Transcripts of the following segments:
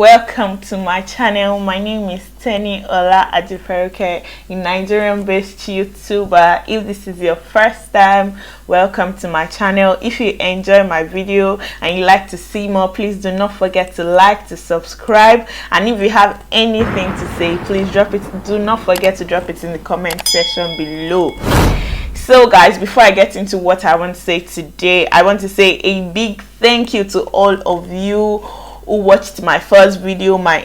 Welcome to my channel. My name is Tenny Ola Ajiferuke, a Nigerian-based YouTuber. If this is your first time, welcome to my channel. If you enjoy my video and you like to see more, please do not forget to like, to subscribe, and if you have anything to say, please drop it. Do not forget to drop it in the comment section below. So guys, before I get into what I want to say today, I want to say a big thank you to all of you who watched my first video, my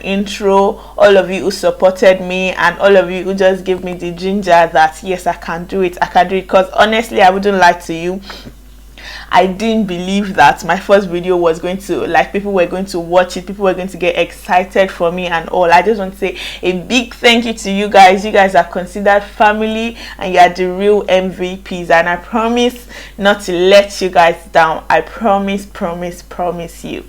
intro, all of you who supported me, and all of you who just gave me the ginger that yes, I can do it, because honestly, I wouldn't lie to you, I didn't believe that my first video was going to, people were going to watch it, people were going to get excited for me and all. I just want to say a big thank you to you guys. You guys are considered family and you are the real MVPs, and I promise not to let you guys down. I promise you.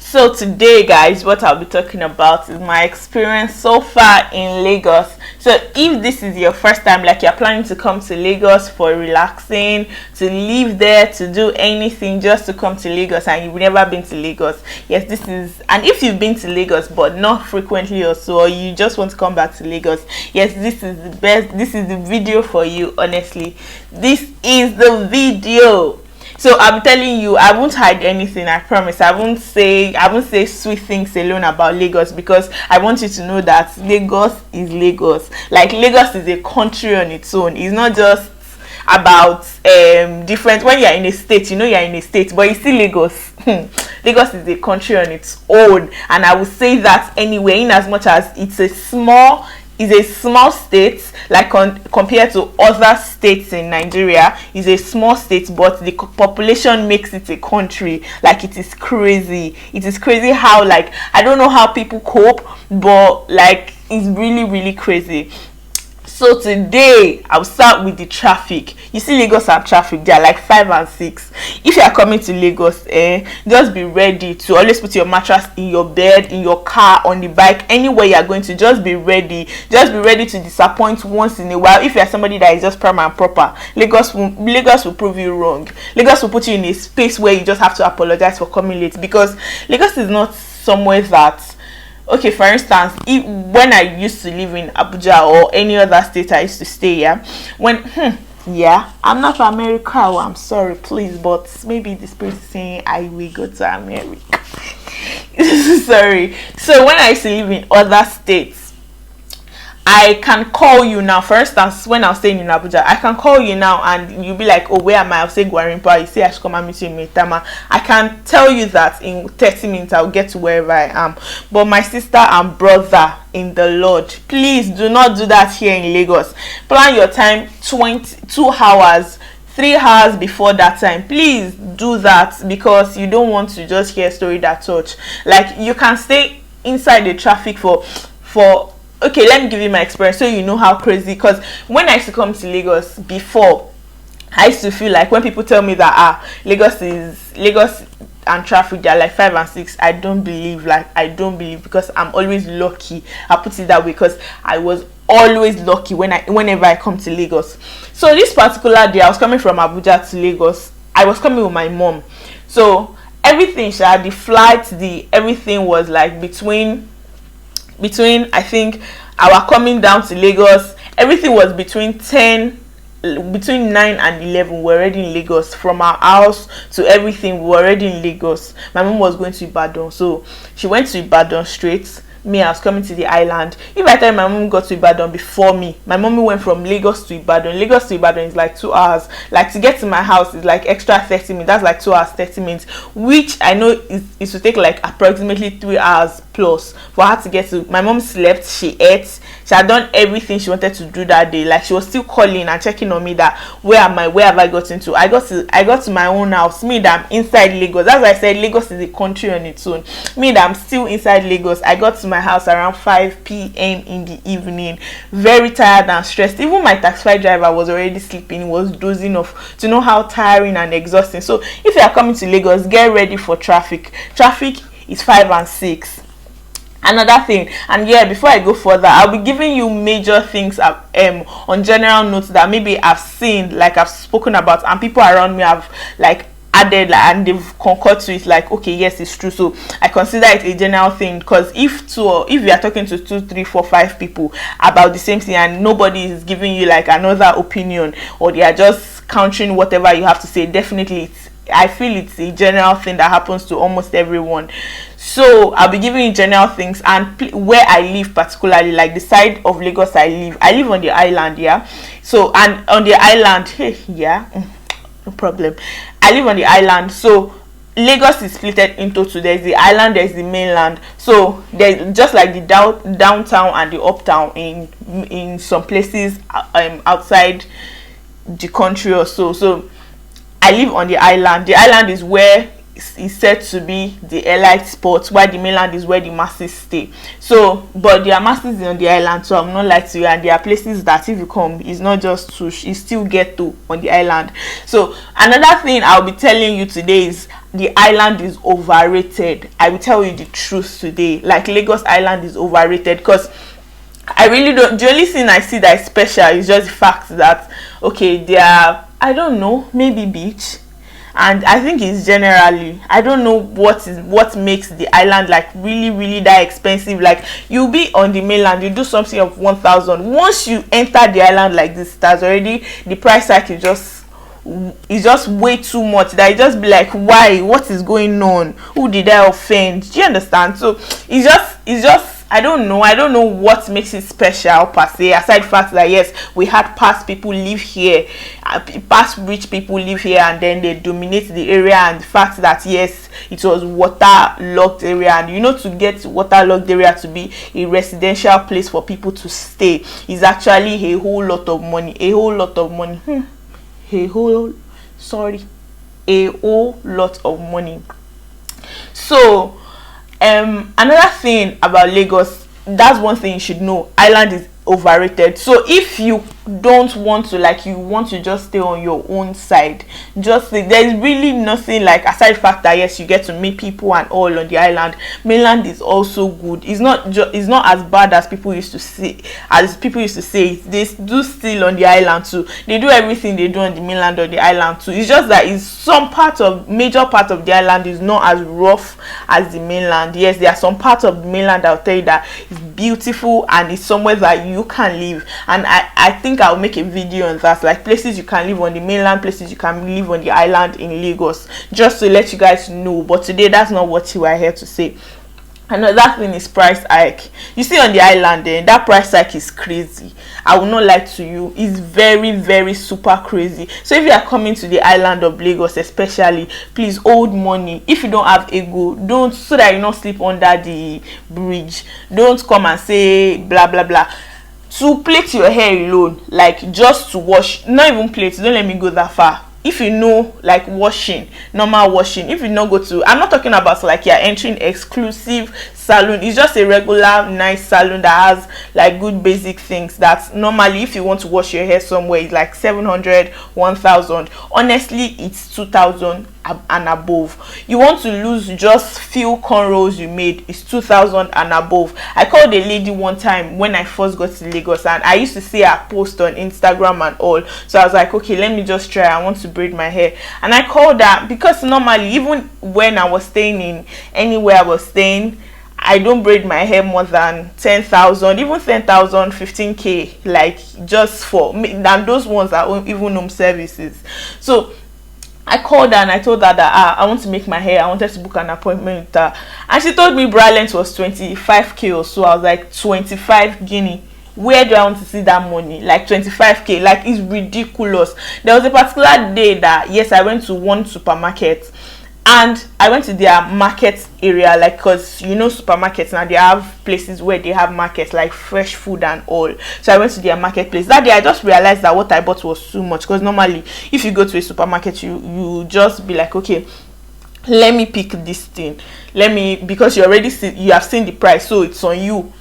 So today guys, what I'll be talking about is my experience so far in Lagos. So if this is your first time, you're planning to come to Lagos for relaxing, to live there, to do anything, just to come to Lagos, and you've never been to Lagos, yes, this is, and if you've been to Lagos but not frequently or so, or you just want to come back to Lagos, yes, this is the best, this is the video for you. Honestly, this is the video. So I'm telling you, I won't hide anything, I promise. I won't say sweet things alone about Lagos, because I want you to know that Lagos is Lagos. Lagos is a country on its own. It's not just about different. When you're in a state, you know you're in a state, but you see Lagos. Lagos is a country on its own, and I will say that anyway, in as much as it's a small state, compared to other states in Nigeria, is a small state, but the population makes it a country. It is crazy. It is crazy how, I don't know how people cope, but it's really crazy. So today I'll start with the traffic. You see Lagos have traffic. They are 5 and 6. If you are coming to Lagos, just be ready to always put your mattress in your bed, in your car, on the bike, anywhere you are going to. Just be ready to disappoint once in a while. If you are somebody that is just prim and proper, Lagos will prove you wrong. Lagos will put you in a space where you just have to apologize for coming late, because Lagos is not somewhere that, okay, for instance, when I used to live in Abuja or any other state I used to stay, I'm not from America, I'm sorry, please, but maybe the spirit is saying I will go to America. Sorry. So when I used to live in other states, I can call you now. For instance, when I was staying in Abuja, I can call you now and you'll be like, oh, where am I? I'll say Gwarimpa. You say I should come and meet you in Maitama. I can tell you that in 30 minutes I'll get to wherever I am. But my sister and brother in the Lord, please do not do that here in Lagos. Plan your time 22 hours, 3 hours before that time. Please do that, because you don't want to just hear a story that touch. You can stay inside the traffic for okay, let me give you my experience so you know how crazy. Because when I used to come to Lagos before, I used to feel like when people tell me that Lagos and traffic, they're 5 and 6, I don't believe, because I'm always lucky. I put it that way, because I was always lucky whenever I come to Lagos. So this particular day, I was coming from Abuja to Lagos. I was coming with my mom. So everything, the flight, everything was between I think our coming down to Lagos, everything was between 9 and 11. We're already in Lagos. From our house to everything, we were already in Lagos. My mom was going to Ibadan, so she went to Ibadan straight. Me, I was coming to the island. If I tell my mom got to Ibadan before me, my mommy went from Lagos to Ibadan. Lagos to Ibadan is 2 hours. To get to my house is extra 30 minutes. That's 2 hours 30 minutes, which I know it would take approximately 3 hours plus for her to get to. My mom slept, she ate, she had done everything she wanted to do that day. She was still calling and checking on me that where have I gotten to. I got to my own house. Me, that I'm inside Lagos. That's why I said Lagos is a country on its own. Me, that I'm still inside Lagos. I got to my house around 5 p.m. in the evening, very tired and stressed. Even my taxi driver was already sleeping, was dozing off, to know how tiring and exhausting. So if you are coming to Lagos, get ready for traffic. Traffic is 5 and 6. Another thing, and yeah, before I go further, I'll be giving you major things on general notes that maybe I've seen, like I've spoken about, and people around me have like added, like, and they've concurred to it, like okay, yes, it's true. So I consider it a general thing, because if you are talking to 2, 3, 4, 5 people about the same thing and nobody is giving you like another opinion, or they are just countering whatever you have to say, definitely I feel it's a general thing that happens to almost everyone. So I'll be giving you general things, and where I live particularly, like the side of Lagos I live on the island, yeah. So, and on the island, hey, yeah, no problem, I live on the island. So Lagos is split into two. There's the island, there's the mainland. So there's just like the downtown and the uptown in some places outside the country or so. So I live on the island. The island is where is said to be the elite spot, while the mainland is where the masses stay. So, but there are masses on the island, so I'm not like to you. And there are places that if you come, it's not just sush, you still get to on the island. So another thing I'll be telling you today is the island is overrated. I will tell you the truth today. Like Lagos Island is overrated, because I really don't. The only thing I see that is special is just the fact that okay, there are, I don't know, maybe beach. And I think it's generally, I don't know what makes the island like really that expensive. Like you'll be on the mainland, you do something of 1,000. Once you enter the island like this, that's already the price tag is just way too much. That you just be like, why? What is going on? Who did I offend? Do you understand? So it's just I don't know what makes it special per se, aside the fact that yes, we had past people live here, past rich people live here, and then they dominate the area, and the fact that yes, it was waterlogged area, and you know, to get waterlogged area to be a residential place for people to stay is actually a whole lot of money, a whole lot of money. So another thing about Lagos, that's one thing you should know, island is overrated. So if you don't want to, like, you want to just stay on your own side, just there's really nothing, like, aside the fact that yes, you get to meet people and all on the island. Mainland is also good. It's not as bad as people used to say. They do still on the island too. They do everything they do on the mainland or the island too. It's just that it's major part of the island is not as rough as the mainland. Yes, there are some parts of the mainland I'll tell you that is beautiful and it's somewhere that you can live, and I think I'll make a video on that, like places you can live on the mainland, places you can live on the island in Lagos, just to let you guys know. But today that's not what you are here to say. Another thing is price hike. You see on the island that price hike is crazy. I will not lie to you, it's very super crazy. So if you are coming to the island of Lagos especially, please hold money. If you don't have ego, don't, so that you not sleep under the bridge, don't come and say blah blah blah. To plait your hair alone, like just to wash, not even plait, don't let me go that far. If you know, like washing, normal washing, if you not go to, I'm not talking about like you're entering exclusive salon, it's just a regular nice salon that has like good basic things that normally if you want to wash your hair somewhere it's like 700, 1,000. Honestly, it's 2,000 and above. You want to lose just few cornrows you made, it's 2,000 and above. I called a lady one time when I first got to Lagos, and I used to see her post on Instagram and all, so I was like, okay, let me just try, I want to braid my hair. And I called her because normally even when I was staying in anywhere I was staying, I don't braid my hair more than 10,000, even 10,000, 15k, like just for me. And those ones are even home services. So I called her and I told her that I want to make my hair. I wanted to book an appointment with her, and she told me bra length was 25k or so. I was like, 25 guinea? Where do I want to see that money? Like 25k, like it's ridiculous. There was a particular day that yes, I went to one supermarket, and I went to their market area, like, because you know supermarkets now, they have places where they have markets like fresh food and all. So I went to their marketplace that day. I just realized that what I bought was too much, because normally if you go to a supermarket, you just be like, okay, let me pick this thing, because you have seen the price, so it's on you.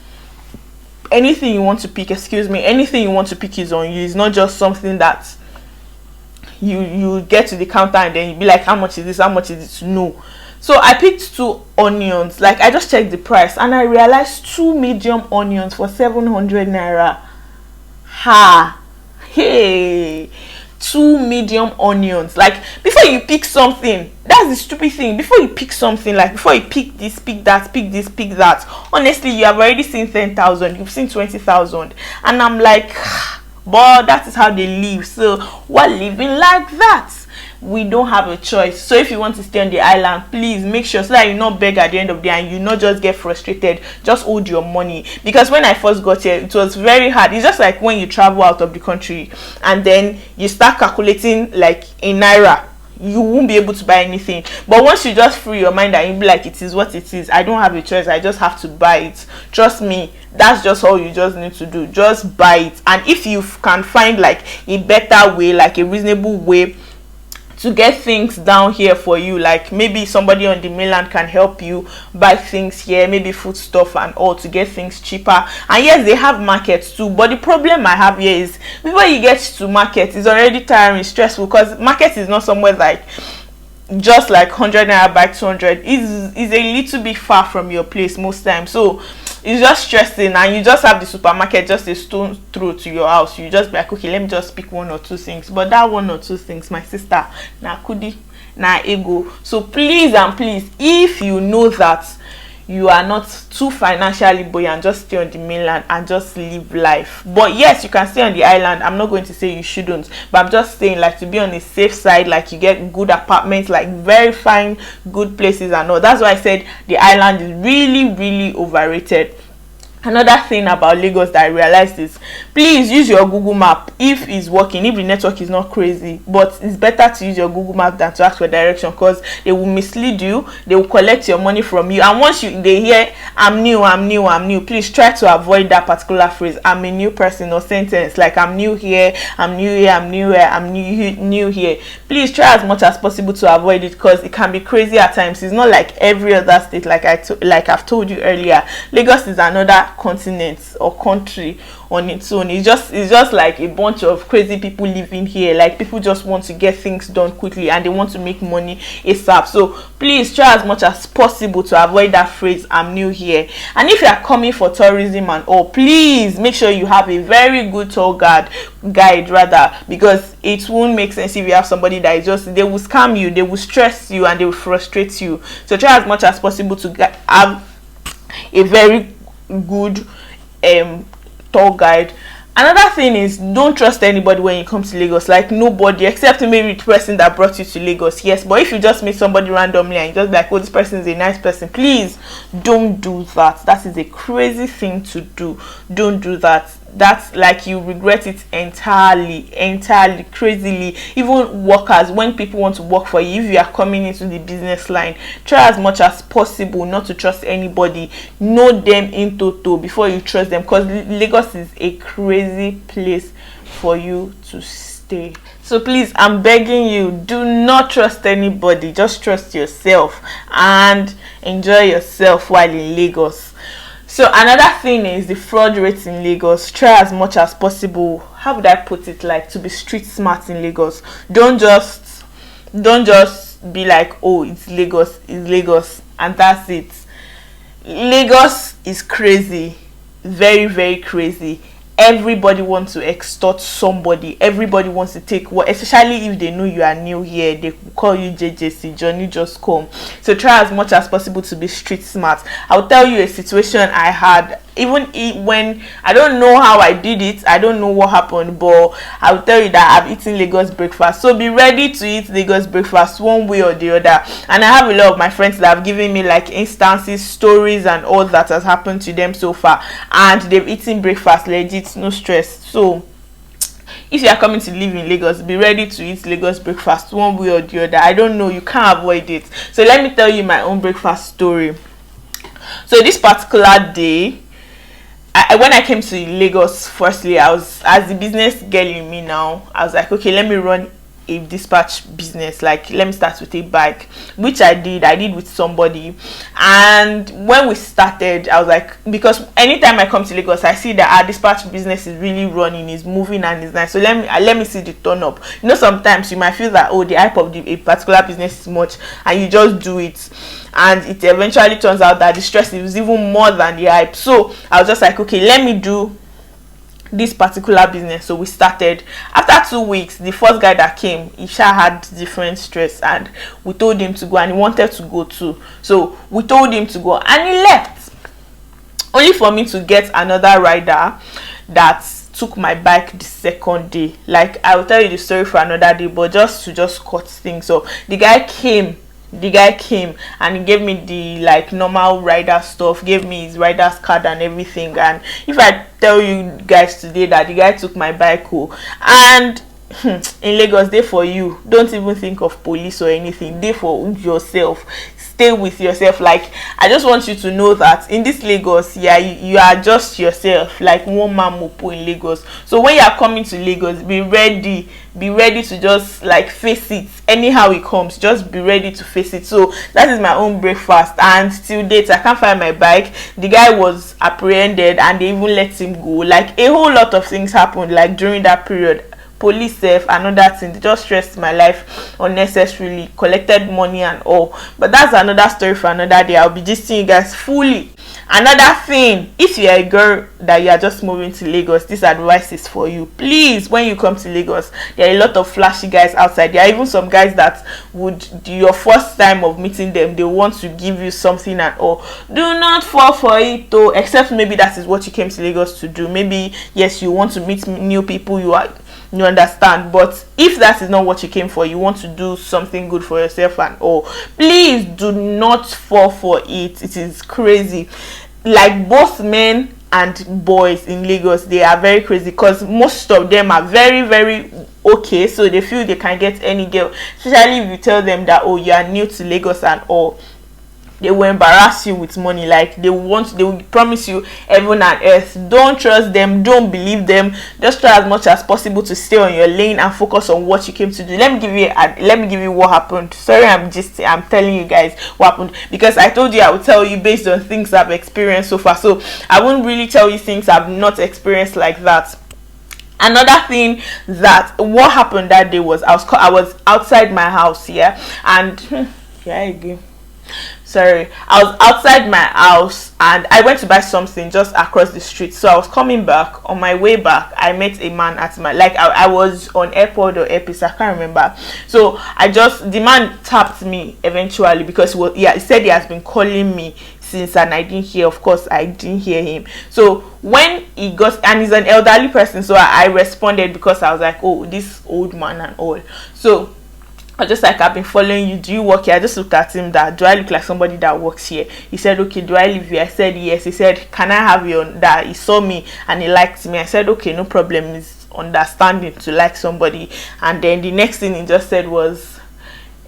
Anything you want to pick, anything you want to pick is on you. It's not just something that you get to the counter and then you be like, how much is this, how much is this? No. So I picked 2 onions. Like, I just checked the price and I realized 2 medium onions for 700 naira. Ha! Hey! 2 medium onions. Like, before you pick something, that's the stupid thing. Before you pick something, like before you pick this, pick that, pick this, pick that, honestly, you have already seen 10,000, you've seen 20,000, and I'm like, but that is how they live. So we're living like that. We don't have a choice. So if you want to stay on the island, please make sure so that you not beg at the end of the day and you not just get frustrated. Just hold your money, because when I first got here, it was very hard. It's just like when you travel out of the country and then you start calculating like in naira, you won't be able to buy anything. But once you just free your mind and you be like, it is what it is, I don't have a choice, I just have to buy it. Trust me, that's just all you just need to do. Just buy it. And if you can find like a better way, like a reasonable way to get things down here for you, like maybe somebody on the mainland can help you buy things here, maybe food stuff and all, to get things cheaper. And yes, they have markets too, but the problem I have here is before you get to market, it's already tiring, stressful, because market is not somewhere like just like 100 naira by 200. Is a little bit far from your place most times, so it's just stressing. And you just have the supermarket just a stone throw to your house. You just be like, okay, let me just pick 1 or 2 things. But that 1 or 2 things, my sister, na kudi, na ego. So please and please, if you know that you are not too financially buoyant, just stay on the mainland and just live life. But yes, you can stay on the island. I'm not going to say you shouldn't, but I'm just saying, like, to be on the safe side, like you get good apartments, like very fine, good places and all. That's why I said the island is really, really overrated. Another thing about Lagos that I realized is, please use your Google map if it's working, if the network is not crazy. But it's better to use your Google map than to ask for direction, because they will mislead you, they will collect your money from you. And once they hear I'm new, please try to avoid that particular phrase, I'm a new person, or sentence like I'm new here, I'm new here. Please try as much as possible to avoid it, because it can be crazy at times. It's not like every other state, like I've told you earlier. Lagos is another continent or country on its own. It's just like a bunch of crazy people living here. Like, people just want to get things done quickly and they want to make money ASAP. So please try as much as possible to avoid that phrase, I'm new here. And if you are coming for tourism and all, please make sure you have a very good tour guide, because it won't make sense if you have somebody that is just, they will scam you, they will stress you, and they will frustrate you. So try as much as possible to have a very good tour guide. Another thing is, don't trust anybody when you come to Lagos. Like, nobody, except maybe the person that brought you to Lagos. Yes, but if you just meet somebody randomly and you just be like, oh, this person is a nice person, please don't do that. That is a crazy thing to do. Don't do that. That's like, you regret it entirely, crazily. Even workers, when people want to work for you, if you are coming into the business line, try as much as possible not to trust anybody. Know them in toto before you trust them, because Lagos is a crazy place for you to stay. So please, I'm begging you, do not trust anybody. Just trust yourself and enjoy yourself while in Lagos. So another thing is the fraud rates in Lagos. Try as much as possible, how would I put it, like, to be street smart in Lagos. Don't just be like, oh, it's Lagos, and that's it. Lagos is crazy, very, very crazy. Everybody wants to extort somebody. Everybody wants to take what, especially if they know you are new here, they call you JJC, Johnny Just Come. So try as much as possible to be street smart. I'll tell you a situation I had, even when I don't know how I did it, I don't know what happened, but I'll tell you that I've eaten Lagos breakfast. So be ready to eat Lagos breakfast one way or the other. And I have a lot of my friends that have given me like instances, stories and all that has happened to them so far, and they've eaten breakfast legit, no stress. So if you are coming to live in Lagos, be ready to eat Lagos breakfast one way or the other. I don't know, you can't avoid it. So let me tell you my own breakfast story. So this particular day, when I came to Lagos, firstly, I was, as the business girl in me now, I was like, okay, let me run a dispatch business. Like, let me start with a bike, which I did with somebody. And when we started, I was like, because anytime I come to Lagos, I see that our dispatch business is really running, is moving, and is nice. So let me see the turn up. You know, sometimes you might feel that, oh, the hype of a particular business is much, and you just do it, and it eventually turns out that the stress is even more than the hype. So I was just like, okay, let me do this particular business. So we started. After 2 weeks, the first guy that came, he had different stress, and we told him to go, and he wanted to go too. So we told him to go, and he left, only for me to get another rider that took my bike the second day. Like, I will tell you the story for another day, but just to cut things. So the guy came and he gave me the like normal rider stuff, gave me his rider's card and everything. And if I tell you guys today that the guy took my bike, and in Lagos, they for you, don't even think of police or anything, they for yourself. Stay with yourself. Like, I just want you to know that in this Lagos, yeah, you are just yourself, like one man mopo in Lagos. So when you are coming to Lagos, be ready to just like face it anyhow it comes. Just be ready to face it. So that is my own breakfast, and till date I can't find my bike. The guy was apprehended and they even let him go. Like, a whole lot of things happened like during that period. Police safe, another thing, they just stressed my life unnecessarily, collected money and all. But that's another story for another day. I'll be gisting you guys fully. Another thing, if you're a girl that you are just moving to Lagos, this advice is for you. Please, when you come to Lagos, there are a lot of flashy guys outside. There are even some guys that would, your first time of meeting them, they want to give you something and all. Do not fall for it though, except maybe that is what you came to Lagos to do. Maybe, yes, you want to meet new people, you understand. But if that is not what you came for, you want to do something good for yourself and all, please do not fall for it. It is crazy. Like, both men and boys in Lagos, they are very crazy, because most of them are very, very okay, so they feel they can get any girl, especially if you tell them that, oh, you are new to Lagos and all. They will embarrass you with money. Like, they will promise you heaven and earth. Don't trust them, don't believe them. Just try as much as possible to stay on your lane and focus on what you came to do. Let me give you what happened. Sorry, I'm telling you guys what happened, because I told you I would tell you based on things I've experienced so far. So I won't really tell you things I've not experienced like that. Another thing, that what happened that day was I was outside my house here, and yeah, again. Sorry, I was outside my house and I went to buy something just across the street. So I was coming back. On my way back, I met a man at my, like, I was on AirPod or Airpiece, I can't remember. So the man tapped me eventually, because he said he has been calling me since, and I didn't hear. Of course, I didn't hear him. So when he got, and he's an elderly person, so I responded, because I was like, oh, this old man and all. So I was just like, I've been following you, do you work here? I just looked at him, that do I look like somebody that works here? He said, okay, do I live here? I said yes. He said, can I have your, that he saw me and he liked me. I said, okay, no problem. It's understanding to like somebody. And then the next thing he just said was,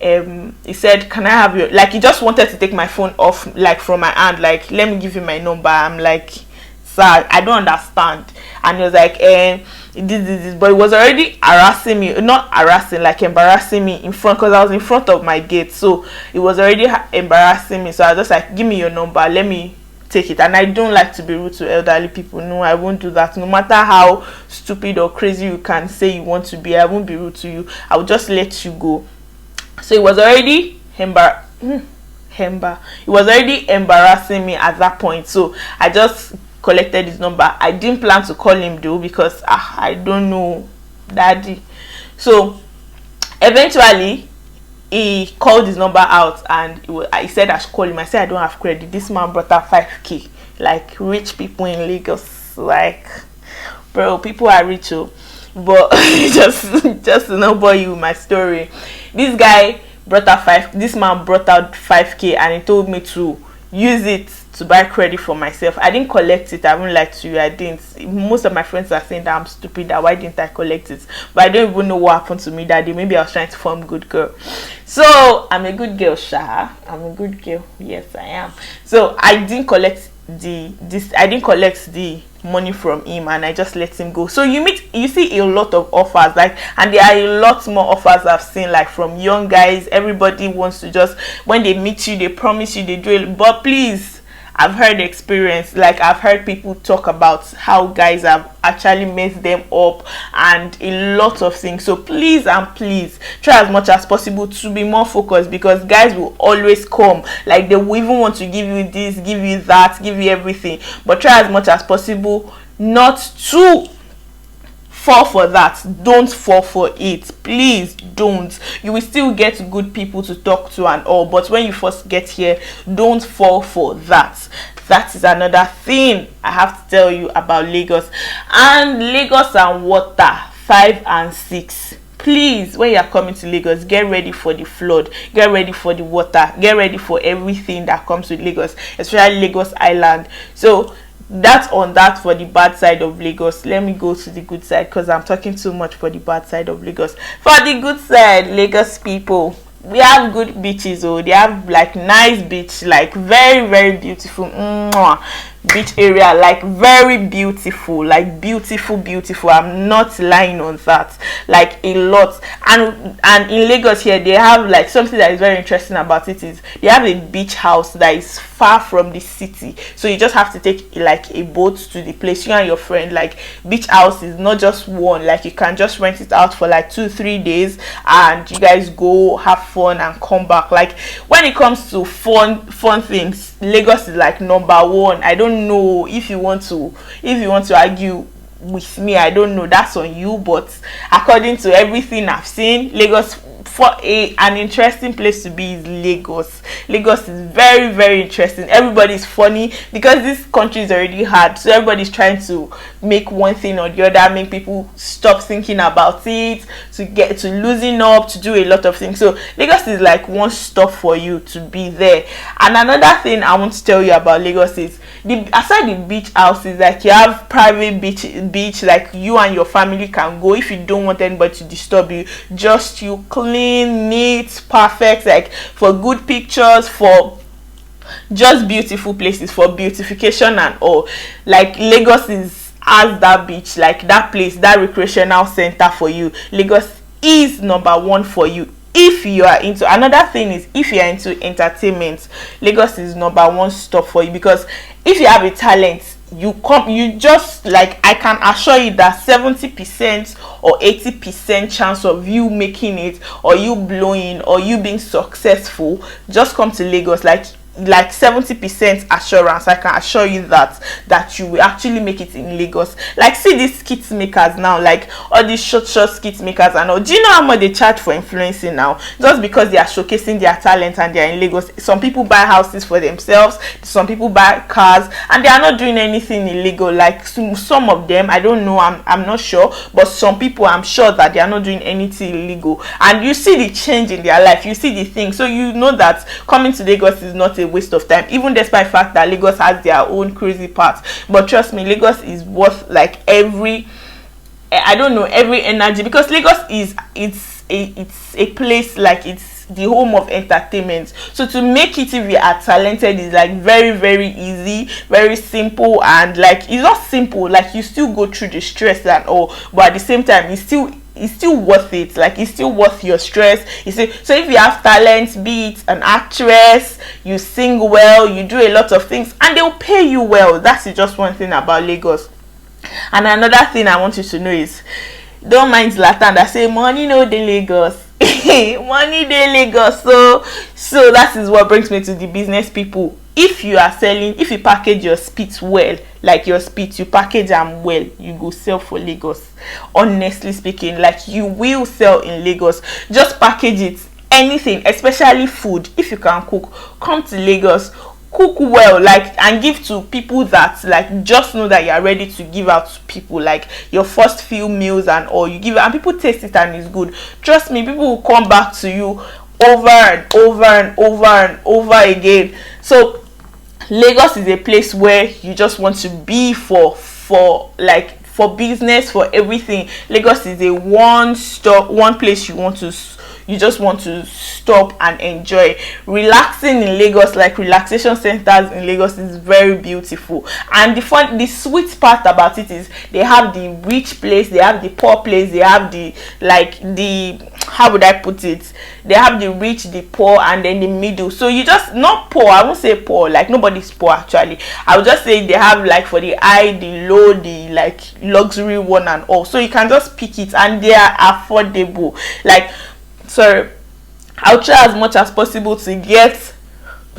he said, can I have your, like, he just wanted to take my phone off, like, from my hand, like, let me give you my number. I'm like, sir, I don't understand. And he was like, this, but it was already harassing me, not harassing, like embarrassing me in front, because I was in front of my gate. So it was already embarrassing me. So I was just like, give me your number, let me take it. And I don't like to be rude to elderly people. No, I won't do that. No matter how stupid or crazy you can say you want to be, I won't be rude to you. I will just let you go. So it was already it was already embarrassing me at that point. So I just collected his number. I didn't plan to call him though, because I don't know daddy. So eventually he called his number out, and he said I should call him. I said I don't have credit. This man brought out 5k. Like, rich people in Lagos, like, bro, people are rich. But just to know about you, my story, this guy brought out this man brought out 5k, and he told me to use it to buy credit for myself. I didn't collect it. I won't lie to you, I didn't. Most of my friends are saying that I'm stupid, that why didn't I collect it? But I don't even know what happened to me that day. Maybe I was trying to form good girl. So I'm a good girl, Sha. I'm a good girl. Yes, I am. So I didn't collect this I didn't collect the money from him, and I just let him go. So you see a lot of offers, like, and there are a lot more offers I've seen, like from young guys. Everybody wants to just, when they meet you, they promise you, they do it. But please, I've heard experience, like I've heard people talk about how guys have actually messed them up and a lot of things. So please and please try as much as possible to be more focused, because guys will always come, like they will even want to give you this, give you that, give you everything. But try as much as possible not to fall for that. Don't fall for it, please don't. You will still get good people to talk to and all, but when you first get here, don't fall for that. That is another thing I have to tell you about Lagos. And Lagos and water, 5 and 6. Please, when you are coming to Lagos, get ready for the flood, get ready for the water, get ready for everything that comes with Lagos, especially Lagos Island. So that's on that for the bad side of Lagos. Let me go to the good side, because I'm talking too much for the bad side of Lagos. For the good side, Lagos people, we have good beaches. Oh, they have like nice beach, like very, very beautiful. Beach area, like very beautiful, like beautiful. I'm not lying on that, like a lot. And in Lagos here, they have like something that is very interesting about it is they have a beach house that is far from the city, so you just have to take like a boat to the place, you and your friend. Like beach house is not just one, like you can just rent it out for like 2-3 days and you guys go have fun and come back. Like when it comes to fun things, Lagos is like number one. I don't know if you want to argue with me, I don't know, that's on you, but according to everything I've seen, Lagos, for an interesting place to be, is Lagos. Lagos is very, very interesting. Everybody's funny because this country is already hard, so everybody's trying to make one thing or the other, make people stop thinking about it, to get to loosen up, to do a lot of things. So Lagos is like one stop for you to be there. And another thing I want to tell you about Lagos is aside the beach houses, like you have private beach, like you and your family can go if you don't want anybody to disturb you. Just you clean, neat, perfect, like for good pictures, for just beautiful places, for beautification and all. Like Lagos has that beach, like that place, that recreational center for you. Lagos is number one for you. If you are into, another thing is, if you are into entertainment, Lagos is number one stop for you, because if you have a talent, you just, like, I can assure you that 70% or 80% chance of you making it, or you blowing, or you being successful, just come to Lagos. Like 70% assurance, I can assure you that you will actually make it in Lagos. Like, see these skit makers now, like all these short skit makers and all. Do you know how much they charge for influencing now, just because they are showcasing their talent and they are in Lagos? Some people buy houses for themselves, some people buy cars, and they are not doing anything illegal. Like some of them, I don't know, I'm not sure, but some people, I'm sure that they are not doing anything illegal, and you see the change in their life, you see the thing. So you know that coming to Lagos is not a waste of time, even despite the fact that Lagos has their own crazy parts. But trust me, Lagos is worth like every energy, because Lagos it's a place, like it's the home of entertainment. So to make it, if you are talented, is like very, very easy, very simple. And like it's not simple, like you still go through the stress and all, but at the same time it's still worth it. Like it's still worth your stress. So if you have talent, be it an actress, you sing well, you do a lot of things, and they'll pay you well. That's just one thing about Lagos. And another thing I want you to know is, don't mind Zlatan that say money no dey Lagos. Money dey Lagos. So that is what brings me to the business people. If you are selling, if you package your spit well, like your spit, you package them well, you go sell for Lagos. Honestly speaking, like you will sell in Lagos. Just package it, anything, especially food. If you can cook, come to Lagos, cook well, like, and give to people that, like, just know that you are ready to give out to people, like your first few meals and all. You give it and people taste it and it's good. Trust me, people will come back to you over and over and over and over again. So Lagos is a place where you just want to be for business, for everything. Lagos is a one place you want you just want to stop and enjoy. Relaxing in Lagos, like relaxation centers in Lagos, is very beautiful. And the sweet part about it is they have the rich place, they have the poor place, they have the, like, the, how would I put it, they have the rich, the poor, and then the middle. So you just, not poor, I won't say poor, like nobody's poor actually, I would just say they have, like, for the high, the low, the, like, luxury one and all. So you can just pick it, and they are affordable. Like, sorry, I'll try as much as possible to get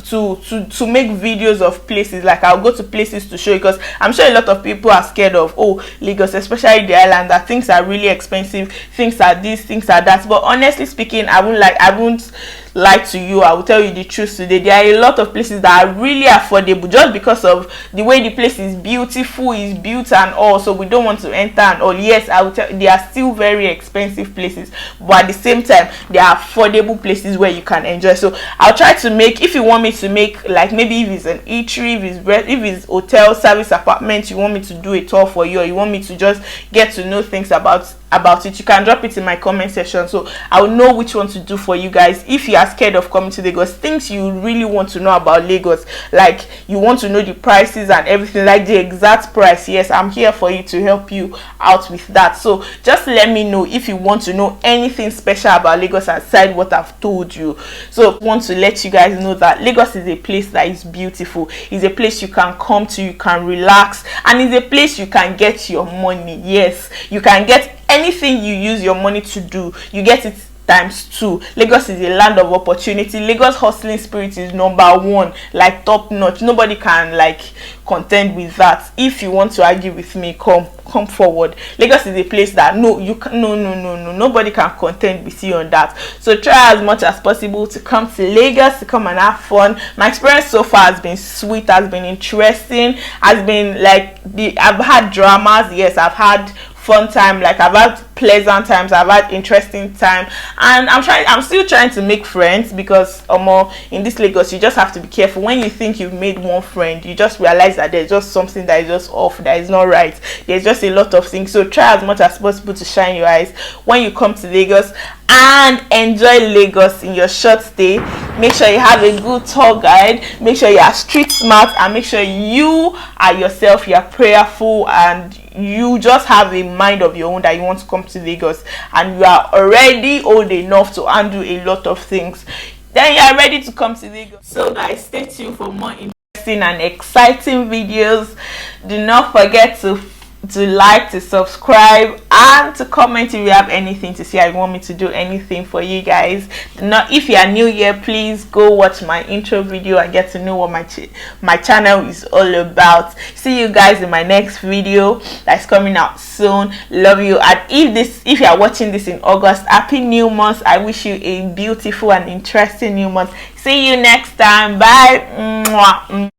to make videos of places. Like, I'll go to places to show you, because I'm sure a lot of people are scared of, oh, Lagos, especially the island, that things are really expensive, things are this, things are that. But honestly speaking, I won't lie to you. I will tell you the truth today. There are a lot of places that are really affordable, just because of the way the place is beautiful, is built and all. So we don't want to enter and all. Yes, I will tell, they are still very expensive places, but at the same time, they are affordable places where you can enjoy. So I'll try to make, if you want me to make, like, maybe if it's an eatery, if it's hotel, service, apartment, you want me to do a tour for you, or you want me to just get to know things about it, you can drop it in my comment section, so I'll know which one to do for you guys. If you are scared of coming to Lagos, things you really want to know about Lagos, like you want to know the prices and everything, like the exact price, yes, I'm here for you to help you out with that. So just let me know if you want to know anything special about Lagos aside what I've told you. So I want to let you guys know that Lagos is a place that is beautiful. It's a place you can come to, you can relax, and it's a place you can get your money. Yes, you can get anything you use your money to do, you get it times 2. Lagos is a land of opportunity. Lagos hustling spirit is #1, like top notch. Nobody can, like, contend with that. If you want to argue with me, come forward. Lagos is a place that no nobody can contend with you on that. So try as much as possible to come to Lagos, to come and have fun. My experience so far has been sweet, has been interesting, has been like, I've had dramas, yes, I've had fun time, like I've had pleasant times, I've had interesting time, and I'm still trying to make friends, because in this Lagos you just have to be careful. When you think you've made one friend, you just realize that there's just something that is just off, that is not right. There's just a lot of things. So try as much as possible to shine your eyes when you come to Lagos, and enjoy Lagos in your short stay. Make sure you have a good tour guide, make sure you are street smart, and make sure you are yourself, you are prayerful, and you just have a mind of your own that you want to come to Lagos, and you are already old enough to undo a lot of things. Then you are ready to come to Lagos. So guys, stay tuned for more interesting and exciting videos. Do not forget to like, to subscribe, and to comment if you have anything to say. I want me to do anything for you guys. If you are new here, please go watch my intro video and get to know what my channel is all about. See you guys in my next video that's coming out soon. Love you. And if you are watching this in August, happy new month. I wish you a beautiful and interesting new month. See you next time. Bye.